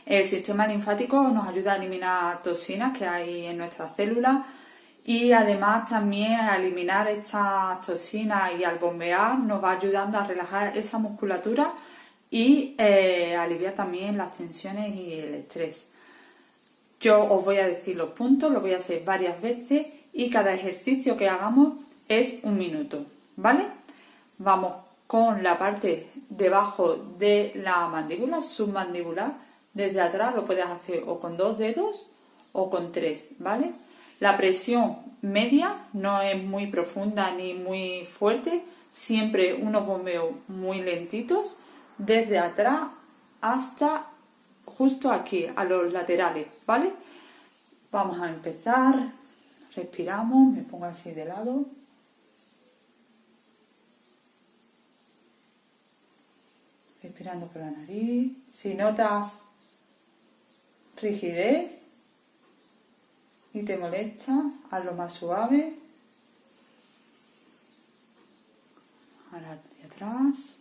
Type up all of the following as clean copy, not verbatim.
El sistema linfático nos ayuda a eliminar toxinas que hay en nuestras células y además también a eliminar estas toxinas y al bombear nos va ayudando a relajar esa musculatura y aliviar también las tensiones y el estrés. Yo os voy a decir los puntos, lo voy a hacer varias veces y cada ejercicio que hagamos es 1 minuto, ¿vale? Vamos con la parte debajo de la mandíbula, submandibular, desde atrás lo puedes hacer o con 2 dedos o con 3, ¿vale? La presión media no es muy profunda ni muy fuerte, siempre unos bombeos muy lentitos, desde atrás hasta justo aquí, a los laterales, ¿vale? Vamos a empezar, respiramos, me pongo así de lado. Respirando por la nariz. Si notas rigidez y te molesta, hazlo más suave. Ahora hacia atrás.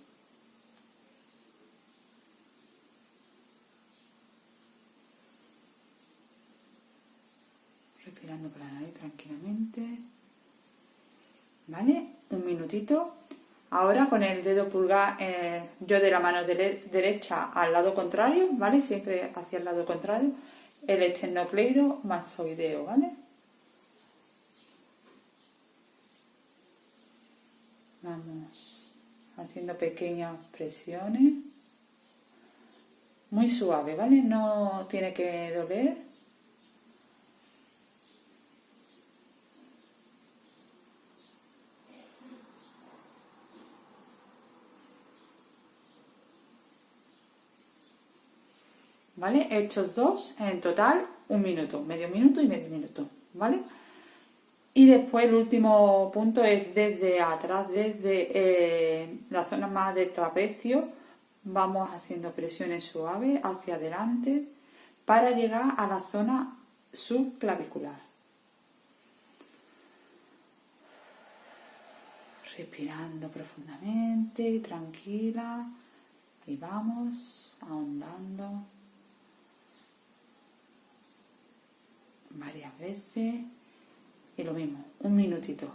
Respirando por la nariz tranquilamente. ¿Vale? 1 minutito. Ahora con el dedo pulgar, yo de la mano derecha al lado contrario, ¿vale? Siempre hacia el lado contrario, el esternocleido mastoideo, ¿vale? Vamos haciendo pequeñas presiones, muy suave, ¿vale? No tiene que doler. ¿Vale? Estos dos, en total, 1 minuto, medio minuto y medio minuto, ¿vale? Y después el último punto es desde atrás, desde la zona más del trapecio, vamos haciendo presiones suaves hacia adelante para llegar a la zona subclavicular. Respirando profundamente y tranquila, y vamos ahondando varias veces y lo mismo, 1 minutito.